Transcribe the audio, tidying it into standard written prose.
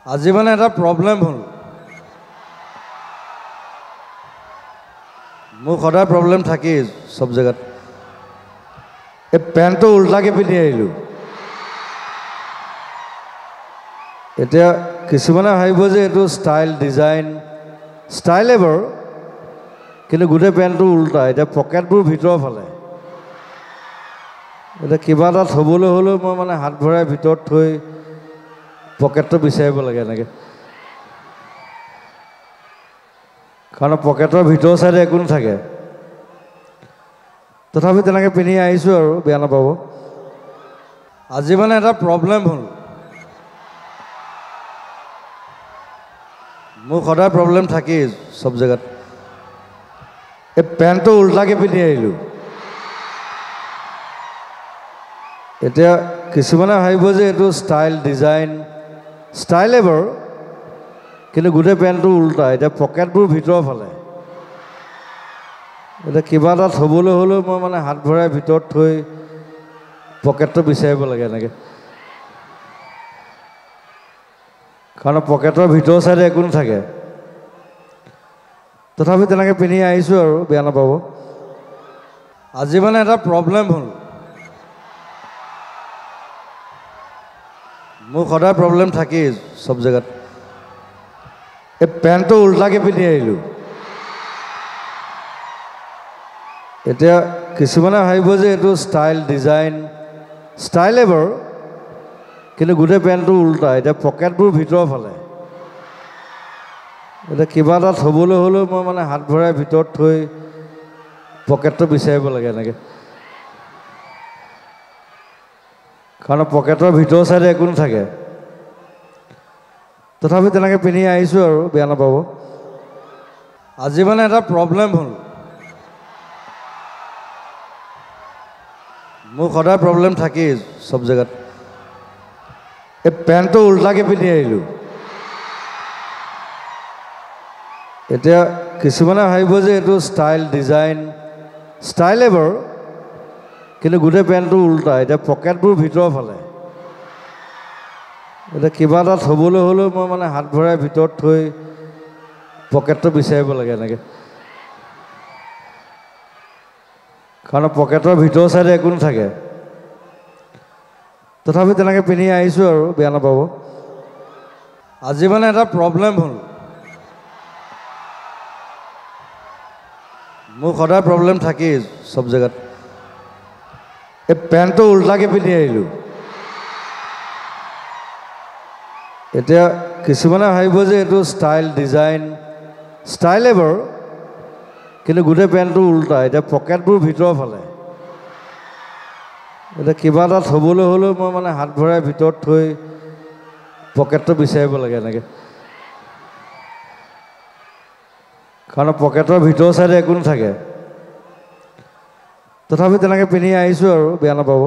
আজি মানে এটা প্ৰব্লেম হ'ল মোৰ সদায় প্ৰব্লেম থাকেই সব জায়গাত এই পেন্টটো উল্টাকে পিন্ধি আহিলো এতিয়া কিছুমানে ভাবিব যে এটো ষ্টাইল ডিজাইন ষ্টাইলেবৰ কিন্তু গুটে পেন্টটো উল্টা এটা পকেটবোৰ ভিতৰ ফালে এটা কিবা এটা থবলৈ হলো মই মানে হাত ভৰাই ভিতৰত থৈ পকেটটো বিচাৰিব লাগে এনেকে কাৰণ পকেটৰ ভিতৰ সাইডে একো নাথাকে তথাপি তেনেকে পিন্ধি আহিছো আৰু বেয়া নাপাব আজি মানে এটা প্ৰব্লেম হ'ল মোৰ সদায় প্ৰব্লেম থাকেই সব জায়গাত এই পেন্টটো উল্টাকে পিন্ধি আহিলো এতিয়া কিছুমানে ভাবিব যে এটো ষ্টাইল ডিজাইন ষ্টাইলেবৰ কিন্তু গুটে পেন্টটো উল্টা এটা পকেটবোৰ ভিতৰ ফালে এটা কিবা এটা থবলৈ হলো মই মানে হাত ভৰাই ভিতৰত থৈ পকেটটো বিচাৰিব লাগে এনেকে কাৰণ পকেটৰ ভিতৰ সাইডে একো নাথাকে তথাপি তেনেকে পিন্ধি আহিছো আৰু বেয়া নাপাব আজি মানে এটা প্ৰব্লেম হ'ল মোৰ সদায় প্ৰব্লেম থাকেই সব জায়গাত এই পেন্টটো উল্টাকে পিন্ধি আহিলো এতিয়া কিছুমানে ভাবিব যে এটো ষ্টাইল ডিজাইন ষ্টাইলেবৰ কিন্তু গুটে পেন্টটো উল্টা এটা পকেটবোৰ ভিতৰ ফালে এটা কিবা এটা থবলৈ হলো মই মানে হাত ভৰাই ভিতৰত থৈ পকেটটো বিচাৰিব লাগে এনেকে কাৰণ পকেটৰ ভিতৰ সাইডে একো নাথাকে তথাপি তেনেকে পিন্ধি আহিছো আৰু বেয়া নাপাব আজি মানে এটা প্ৰব্লেম হ'ল মোৰ সদায় প্ৰব্লেম থাকেই সব জায়গাত এই পেন্টটো উল্টাকে পিন্ধি আহিলো এতিয়া কিছুমানে ভাবিব যে এটো ষ্টাইল ডিজাইন ষ্টাইলেবৰ কিন্তু গুটে পেন্টটো উল্টা এটা পকেটবোৰ ভিতৰ ফালে এটা কিবা এটা থবলৈ হলো মই মানে হাত ভৰাই ভিতৰত থৈ পকেটটো বিচাৰিব লাগে এনেকে কাৰণ পকেটৰ ভিতৰ সাইডে একো নাথাকে তথাপি তেনেকে পিন্ধি আহিছো আৰু বেয়া নাপাব আজি মানে এটা প্ৰব্লেম হ'ল মোৰ সদায় প্ৰব্লেম থাকেই সব জায়গাত এই পেন্টটো উল্টাকে পিন্ধি আহিলো এতিয়া কিছুমানে ভাবিব যে এটো ষ্টাইল ডিজাইন ষ্টাইলেবৰ কিন্তু গুটে পেন্টটো উল্টা এটা পকেটবোৰ ভিতৰ ফালে এটা কিবা এটা থবলৈ হলো মই মানে হাত ভৰাই ভিতৰত থৈ পকেটটো বিচাৰিব লাগে এনেকে কাৰণ পকেটৰ ভিতৰ সাইডে একো নাথাকে তথাপি তেনেকে পিন্ধি আহিছো আৰু বেয়া নাপাব